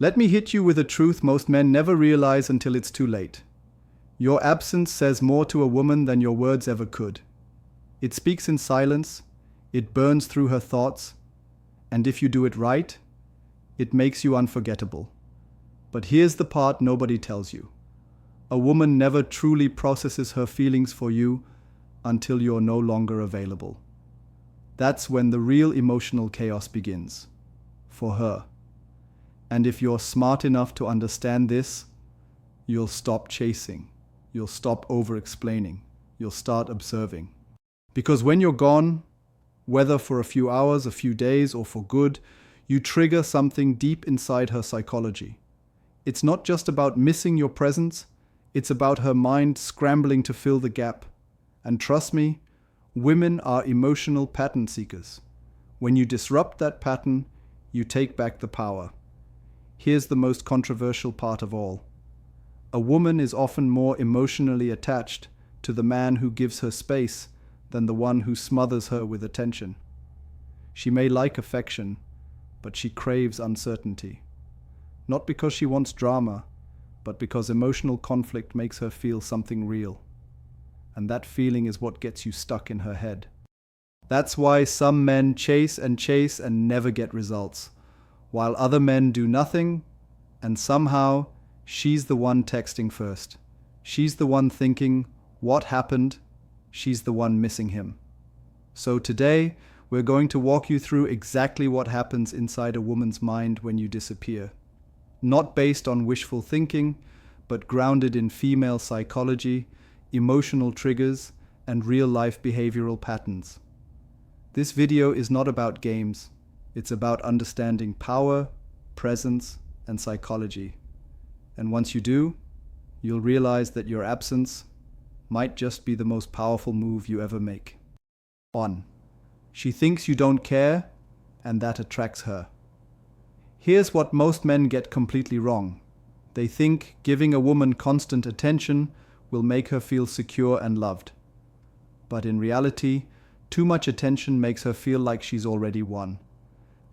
Let me hit you with a truth most men never realize until it's too late. Your absence says more to a woman than your words ever could. It speaks in silence, it burns through her thoughts, and if you do it right, it makes you unforgettable. But here's the part nobody tells you. A woman never truly processes her feelings for you until you're no longer available. That's when the real emotional chaos begins. For her. And if you're smart enough to understand this, you'll stop chasing. You'll stop over-explaining. You'll start observing. Because when you're gone, whether for a few hours, a few days, or for good, you trigger something deep inside her psychology. It's not just about missing your presence, it's about her mind scrambling to fill the gap. And trust me, women are emotional pattern seekers. When you disrupt that pattern, you take back the power. Here's the most controversial part of all. A woman is often more emotionally attached to the man who gives her space than the one who smothers her with attention. She may like affection, but she craves uncertainty. Not because she wants drama, but because emotional conflict makes her feel something real. And that feeling is what gets you stuck in her head. That's why some men chase and never get results, while other men do nothing, and somehow she's the one texting first. She's the one thinking, what happened? She's the one missing him. So today, we're going to walk you through exactly what happens inside a woman's mind when you disappear. Not based on wishful thinking, but grounded in female psychology, emotional triggers, and real-life behavioral patterns. This video is not about games. It's about understanding power, presence, and psychology. And once you do, you'll realize that your absence might just be the most powerful move you ever make. 1. She thinks you don't care, and that attracts her. Here's what most men get completely wrong. They think giving a woman constant attention will make her feel secure and loved. But in reality, too much attention makes her feel like she's already won.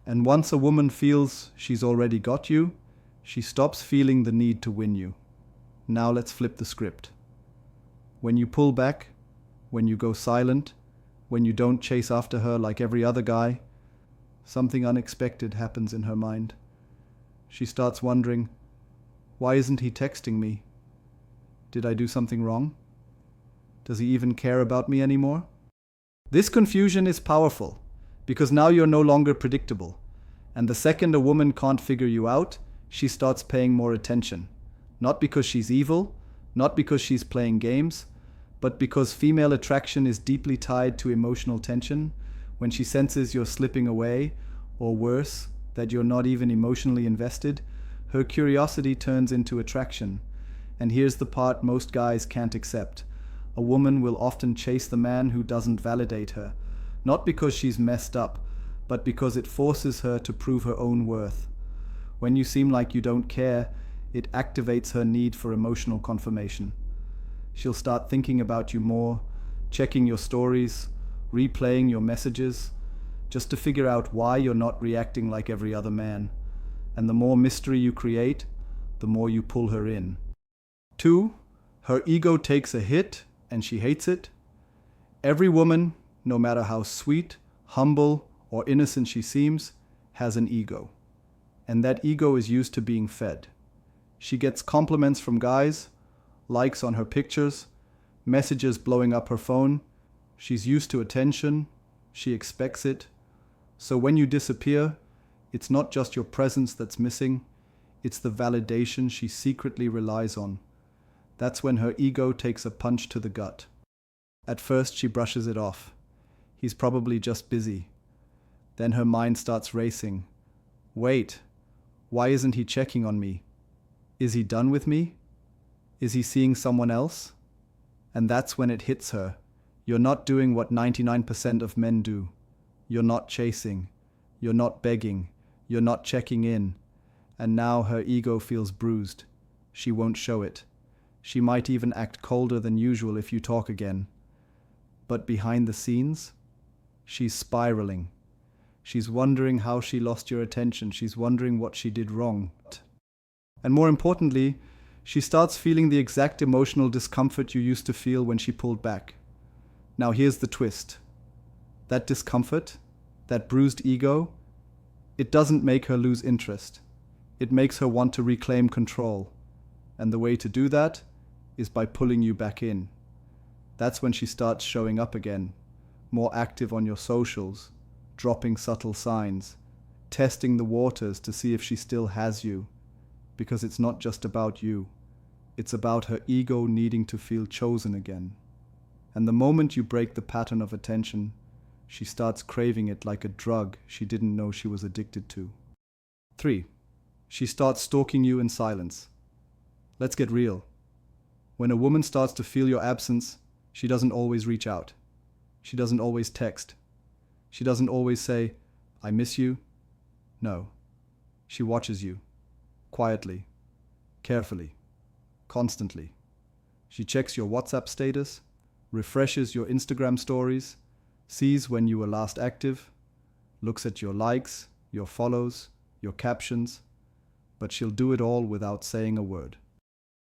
And once a woman feels she's already got you, she stops feeling the need to win you. Now let's flip the script. When you pull back, when you go silent, when you don't chase after her like every other guy, something unexpected happens in her mind. She starts wondering, why isn't he texting me? Did I do something wrong? Does he even care about me anymore? This confusion is powerful, because now you're no longer predictable. And the second a woman can't figure you out, she starts paying more attention. Not because she's evil, not because she's playing games, but because female attraction is deeply tied to emotional tension. When she senses you're slipping away, or worse, that you're not even emotionally invested, her curiosity turns into attraction. And here's the part most guys can't accept. A woman will often chase the man who doesn't validate her, not because she's messed up, but because it forces her to prove her own worth. When you seem like you don't care, it activates her need for emotional confirmation. She'll start thinking about you more, checking your stories, replaying your messages, just to figure out why you're not reacting like every other man. And the more mystery you create, the more you pull her in. 2, her ego takes a hit and she hates it. Every woman, no matter how sweet, humble, or innocent she seems, has an ego. And that ego is used to being fed. She gets compliments from guys, likes on her pictures, messages blowing up her phone. She's used to attention. She expects it. So when you disappear, it's not just your presence that's missing, it's the validation she secretly relies on. That's when her ego takes a punch to the gut. At first, she brushes it off. He's probably just busy. Then her mind starts racing. Wait, why isn't he checking on me? Is he done with me? Is he seeing someone else? And that's when it hits her. You're not doing what 99% of men do. You're not chasing. You're not begging. You're not checking in. And now her ego feels bruised. She won't show it. She might even act colder than usual if you talk again. But behind the scenes, she's spiraling. She's wondering how she lost your attention. She's wondering what she did wrong. And more importantly, she starts feeling the exact emotional discomfort you used to feel when she pulled back. Now here's the twist. That discomfort, that bruised ego, it doesn't make her lose interest. It makes her want to reclaim control. And the way to do that is by pulling you back in. That's when she starts showing up again, more active on your socials, dropping subtle signs, testing the waters to see if she still has you. Because it's not just about you. It's about her ego needing to feel chosen again. And the moment you break the pattern of attention, she starts craving it like a drug she didn't know she was addicted to. 3. She starts stalking you in silence. Let's get real. When a woman starts to feel your absence, she doesn't always reach out. She doesn't always text. She doesn't always say, "I miss you." No. She watches you. Quietly. Carefully. Constantly. She checks your WhatsApp status, refreshes your Instagram stories, sees when you were last active, looks at your likes, your follows, your captions, but she'll do it all without saying a word.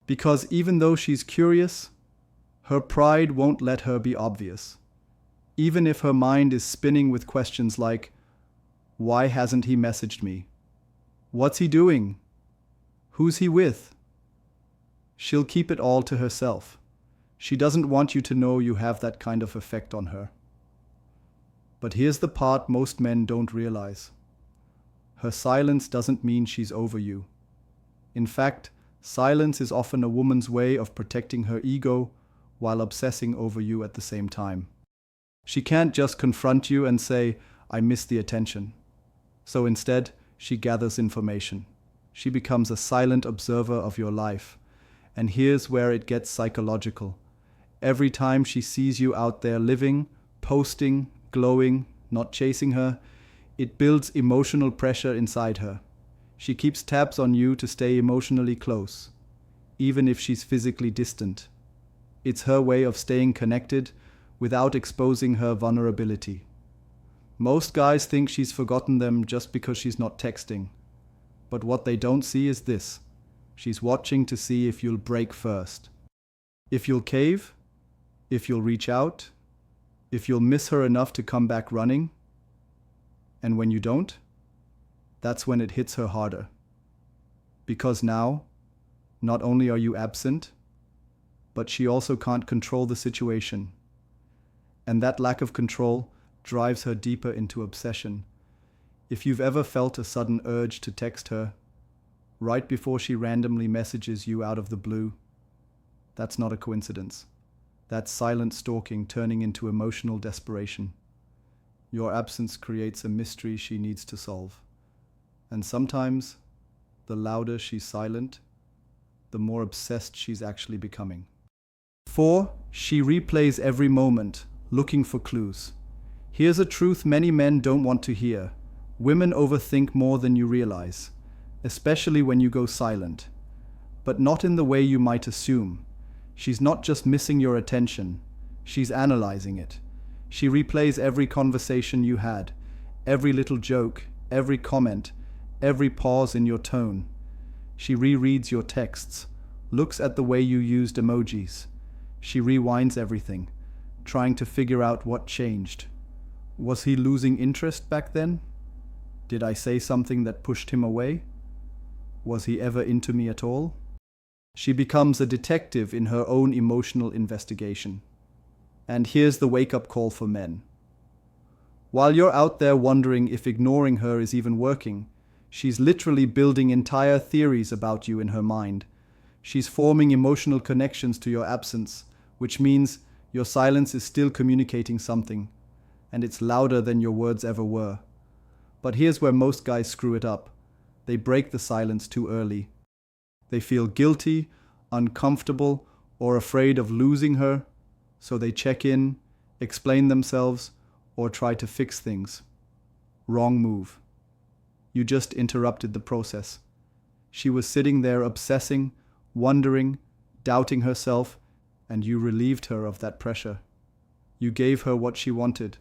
Because even though she's curious, her pride won't let her be obvious. Even if her mind is spinning with questions like, why hasn't he messaged me? What's he doing? Who's he with? She'll keep it all to herself. She doesn't want you to know you have that kind of effect on her. But here's the part most men don't realize. Her silence doesn't mean she's over you. In fact, silence is often a woman's way of protecting her ego while obsessing over you at the same time. She can't just confront you and say, "I miss the attention." So instead, she gathers information. She becomes a silent observer of your life. And here's where it gets psychological. Every time she sees you out there living, posting, glowing, not chasing her, it builds emotional pressure inside her. She keeps tabs on you to stay emotionally close, even if she's physically distant. It's her way of staying connected without exposing her vulnerability. Most guys think she's forgotten them just because she's not texting. But what they don't see is this. She's watching to see if you'll break first. If you'll cave, if you'll reach out, if you'll miss her enough to come back running. And when you don't, that's when it hits her harder. Because now, not only are you absent, but she also can't control the situation. And that lack of control drives her deeper into obsession. If you've ever felt a sudden urge to text her, right before she randomly messages you out of the blue, that's not a coincidence. That's silent stalking turning into emotional desperation. Your absence creates a mystery she needs to solve. And sometimes, the louder she's silent, the more obsessed she's actually becoming. 4. She replays every moment, looking for clues. Here's a truth many men don't want to hear. Women overthink more than you realize, especially when you go silent. But not in the way you might assume. She's not just missing your attention, she's analyzing it. She replays every conversation you had, every little joke, every comment, every pause in your tone. She rereads your texts, looks at the way you used emojis. She rewinds everything, trying to figure out what changed. Was he losing interest back then? Did I say something that pushed him away? Was he ever into me at all? She becomes a detective in her own emotional investigation. And here's the wake-up call for men. While you're out there wondering if ignoring her is even working, she's literally building entire theories about you in her mind. She's forming emotional connections to your absence, which means your silence is still communicating something, and it's louder than your words ever were. But here's where most guys screw it up. They break the silence too early. They feel guilty, uncomfortable, or afraid of losing her, so they check in, explain themselves, or try to fix things. Wrong move. You just interrupted the process. She was sitting there obsessing, wondering, doubting herself, and you relieved her of that pressure. You gave her what she wanted,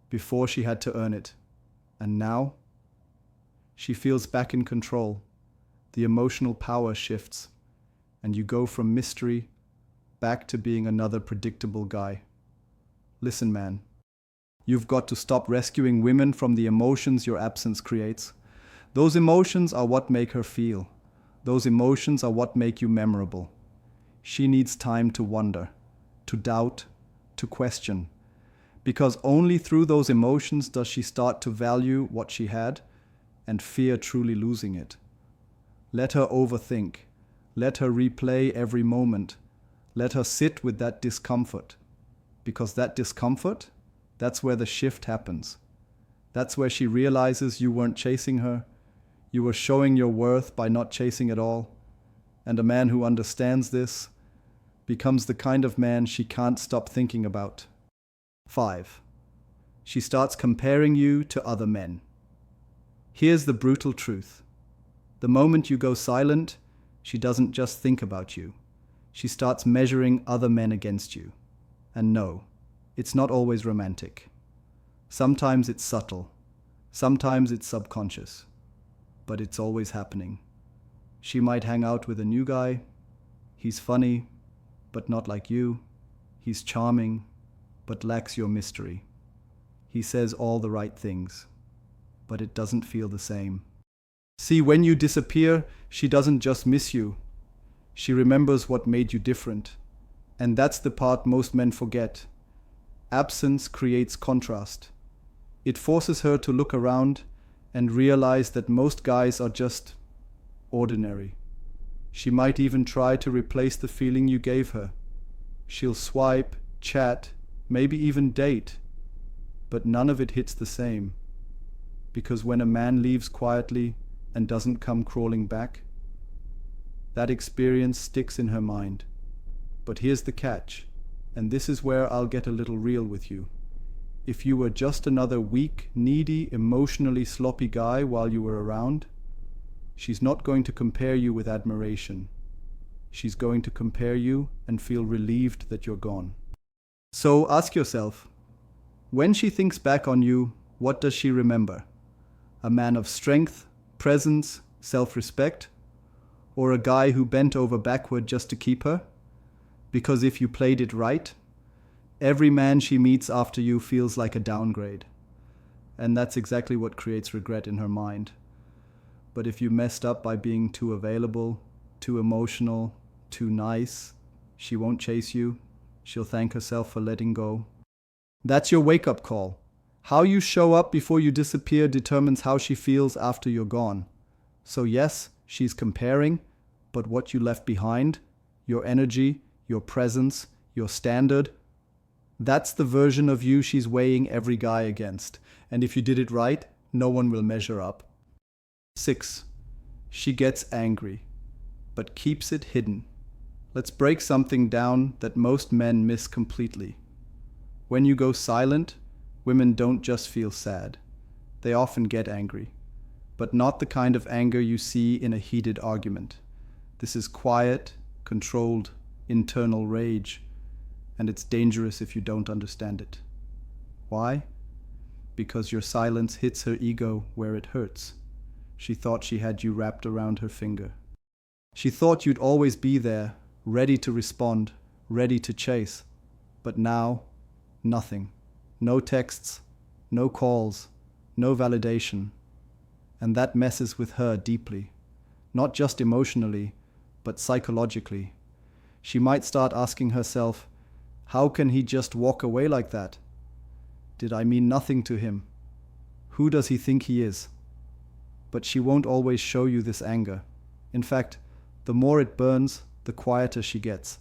before she had to earn it. And now, she feels back in control. the emotional power shifts, and you go from mystery back to being another predictable guy. Listen, man, you've got to stop rescuing women from the emotions your absence creates. Those emotions are what make her feel. Those emotions are what make you memorable. She needs time to wonder, to doubt, to question. Because only through those emotions does she start to value what she had and fear truly losing it. Let her overthink. Let her replay every moment. Let her sit with that discomfort. Because that discomfort, that's where the shift happens. That's where she realizes you weren't chasing her. You were showing your worth by not chasing at all. And a man who understands this becomes the kind of man she can't stop thinking about. 5. She starts comparing you to other men. Here's the brutal truth. The moment you go silent, she doesn't just think about you. She starts measuring other men against you. And no, it's not always romantic. Sometimes it's subtle. Sometimes it's subconscious. But it's always happening. She might hang out with a new guy. He's funny, but not like you. He's charming, but lacks your mystery. He says all the right things, but it doesn't feel the same. See, when you disappear, she doesn't just miss you. She remembers what made you different. And that's the part most men forget. Absence creates contrast. It forces her to look around and realize that most guys are just ordinary. She might even try to replace the feeling you gave her. She'll swipe, chat, maybe even date, but none of it hits the same. Because when a man leaves quietly and doesn't come crawling back, that experience sticks in her mind. But here's the catch, and this is where I'll get a little real with you. If you were just another weak, needy, emotionally sloppy guy while you were around, she's not going to compare you with admiration. She's going to compare you and feel relieved that you're gone. So ask yourself, when she thinks back on you, what does she remember? A man of strength, presence, self-respect? Or a guy who bent over backward just to keep her? Because if you played it right, every man she meets after you feels like a downgrade. And that's exactly what creates regret in her mind. But if you messed up by being too available, too emotional, too nice, she won't chase you. She'll thank herself for letting go. That's your wake-up call. How you show up before you disappear determines how she feels after you're gone. So yes, she's comparing, but what you left behind, your energy, your presence, your standard, that's the version of you she's weighing every guy against. And if you did it right, no one will measure up. 6. She gets angry, but keeps it hidden. Let's break something down that most men miss completely. When you go silent, women don't just feel sad. They often get angry, but not the kind of anger you see in a heated argument. This is quiet, controlled, internal rage, and it's dangerous if you don't understand it. Why? Because your silence hits her ego where it hurts. She thought she had you wrapped around her finger. She thought you'd always be there, ready to respond, ready to chase. But now, nothing. No texts, no calls, no validation. And that messes with her deeply. Not just emotionally, but psychologically. She might start asking herself, how can he just walk away like that? Did I mean nothing to him? Who does he think he is? But she won't always show you this anger. In fact, the more it burns, the quieter she gets.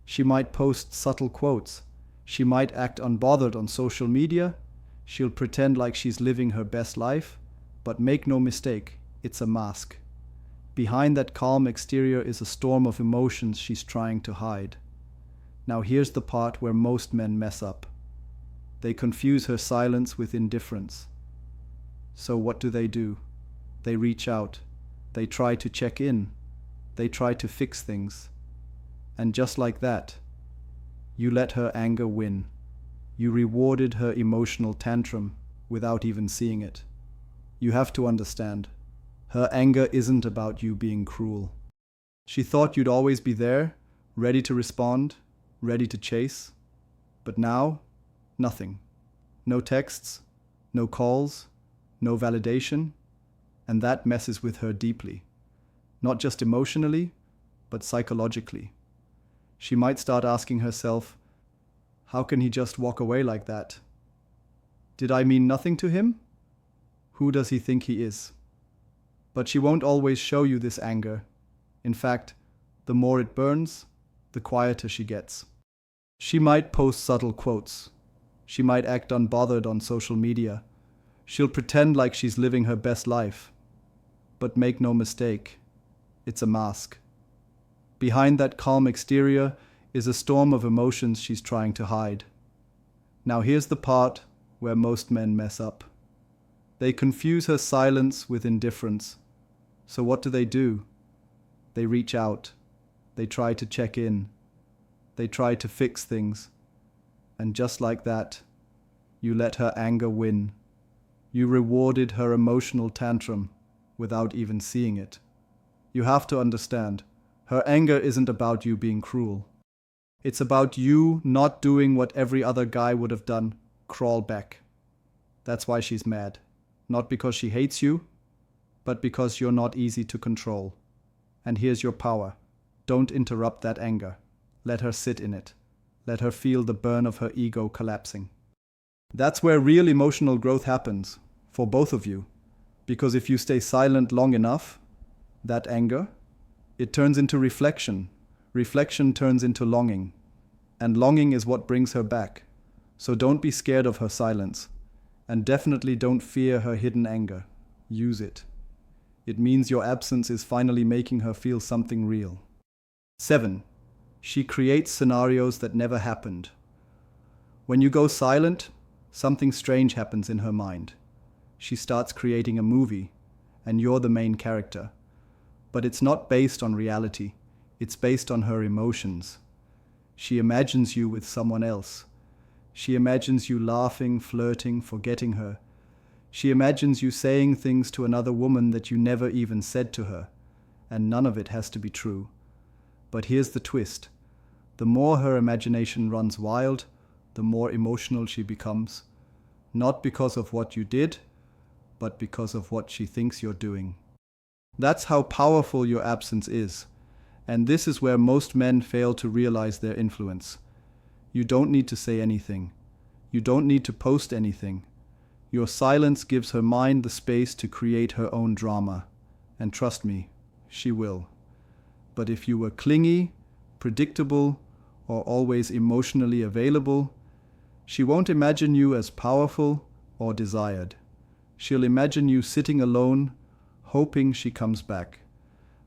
She might post subtle quotes. She might act unbothered on social media. She'll pretend like she's living her best life. But make no mistake, it's a mask. Behind that calm exterior is a storm of emotions she's trying to hide. Now here's the part where most men mess up. They confuse her silence with indifference. So what do? They reach out. They try to check in. They try to fix things. And just like that, you let her anger win. You rewarded her emotional tantrum without even seeing it. You have to understand, Her anger isn't about you being cruel. She thought you'd always be there, ready to respond, ready to chase. But now, nothing. No texts, no calls, no validation, and that messes with her deeply. Not just emotionally, but psychologically. She might start asking herself, how can he just walk away like that? Did I mean nothing to him? Who does he think he is? But she won't always show you this anger. In fact, the more it burns, the quieter she gets. She might post subtle quotes. She might act unbothered on social media. She'll pretend like she's living her best life. But make no mistake, it's a mask. Behind that calm exterior is a storm of emotions she's trying to hide. Now here's the part where most men mess up. They confuse her silence with indifference. So what do? They reach out. They try to check in. They try to fix things. And just like that, you let her anger win. You rewarded her emotional tantrum without even seeing it. You have to understand, her anger isn't about you being cruel. It's about you not doing what every other guy would have done, crawl back. That's why she's mad. Not because she hates you, but because you're not easy to control. And here's your power. Don't interrupt that anger. Let her sit in it. Let her feel the burn of her ego collapsing. That's where real emotional growth happens, for both of you. Because if you stay silent long enough, that anger, it turns into reflection. Reflection turns into longing. And longing is what brings her back. So don't be scared of her silence. And definitely don't fear her hidden anger. Use it. It means your absence is finally making her feel something real. 7. She creates scenarios that never happened. When you go silent, something strange happens in her mind. She starts creating a movie, and you're the main character. But it's not based on reality. It's based on her emotions. She imagines you with someone else. She imagines you laughing, flirting, forgetting her. She imagines you saying things to another woman that you never even said to her. And none of it has to be true. But here's the twist. The more her imagination runs wild, the more emotional she becomes. Not because of what you did, but because of what she thinks you're doing. That's how powerful your absence is. And this is where most men fail to realize their influence. You don't need to say anything. You don't need to post anything. Your silence gives her mind the space to create her own drama. And trust me, she will. But if you were clingy, predictable, or always emotionally available, she won't imagine you as powerful or desired. She'll imagine you sitting alone, hoping she comes back.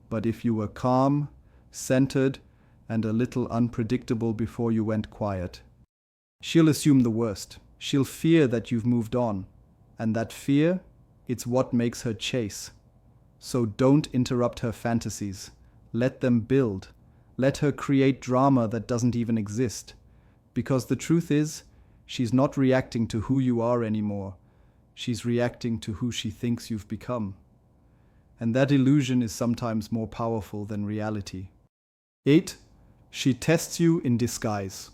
But if you were calm, centered, and a little unpredictable before you went quiet, she'll assume the worst. She'll fear that you've moved on. And that fear, it's what makes her chase. So don't interrupt her fantasies. Let them build. Let her create drama that doesn't even exist. Because the truth is, she's not reacting to who you are anymore. She's reacting to who she thinks you've become. And that illusion is sometimes more powerful than reality. 8. She tests you in disguise.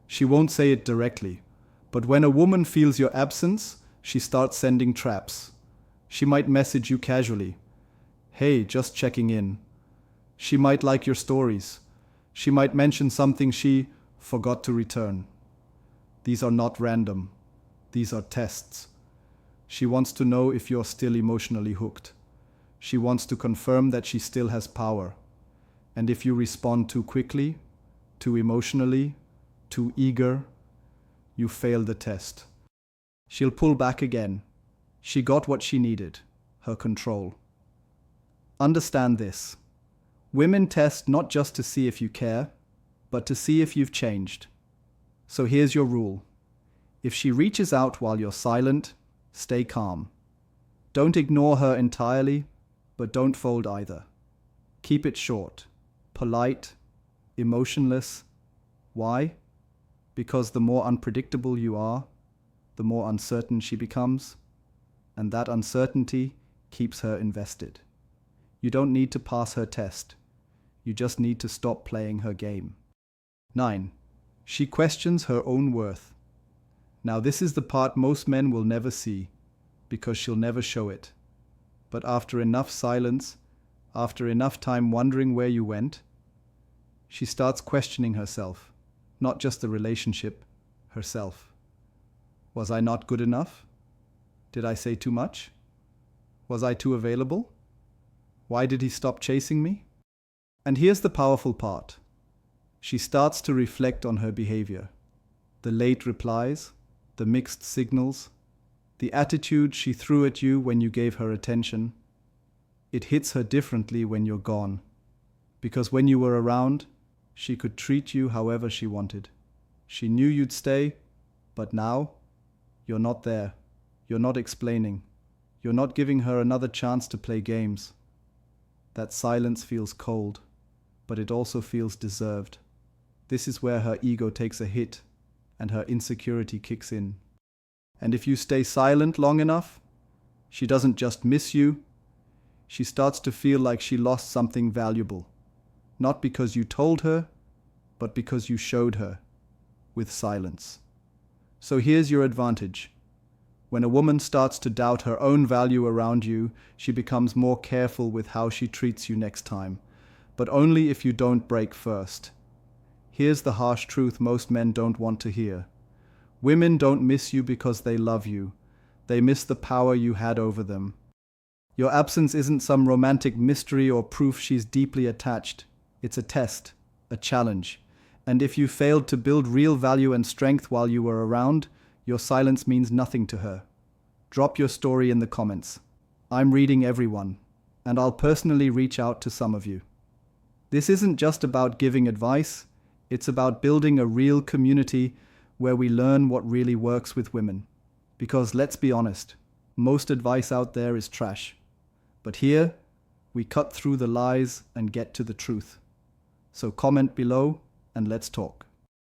She won't say it directly, but when a woman feels your absence, she starts sending traps. She might message you casually. Hey, just checking in. She might like your stories. She might mention something she forgot to return. These are not random. These are tests. She wants to know if you're still emotionally hooked. She wants to confirm that she still has power. And if you respond too quickly, too emotionally, too eager, you fail the test. She'll pull back again. She got what she needed, her control. Understand this. Women test not just to see if you care, but to see if you've changed. So here's your rule. If she reaches out while you're silent, stay calm. Don't ignore her entirely, but don't fold either. Keep it short, polite, emotionless. Why? Because the more unpredictable you are, the more uncertain she becomes. And that uncertainty, keeps her invested. You don't need to pass her test. You just need to stop playing her game. 9. She questions her own worth. Now this is the part most men will never see, because she'll never show it. But after enough silence, after enough time wondering where you went, she starts questioning herself, not just the relationship, herself. Was I not good enough? Did I say too much? Was I too available? Why did he stop chasing me? And here's the powerful part. She starts to reflect on her behavior. The late replies, the mixed signals, the attitude she threw at you when you gave her attention. It hits her differently when you're gone. Because when you were around, she could treat you however she wanted. She knew you'd stay, but now, you're not there. You're not explaining. You're not giving her another chance to play games. That silence feels cold, but it also feels deserved. This is where her ego takes a hit and her insecurity kicks in. And if you stay silent long enough, she doesn't just miss you, she starts to feel like she lost something valuable. Not because you told her, but because you showed her, with silence. So here's your advantage. When a woman starts to doubt her own value around you, she becomes more careful with how she treats you next time, but only if you don't break first. Here's the harsh truth most men don't want to hear. Women don't miss you because they love you. They miss the power you had over them. Your absence isn't some romantic mystery or proof she's deeply attached. It's a test, a challenge. And if you failed to build real value and strength while you were around, your silence means nothing to her. Drop your story in the comments. I'm reading everyone, and I'll personally reach out to some of you. This isn't just about giving advice, it's about building a real community where we learn what really works with women. Because let's be honest, most advice out there is trash. But here, we cut through the lies and get to the truth. So comment below and let's talk.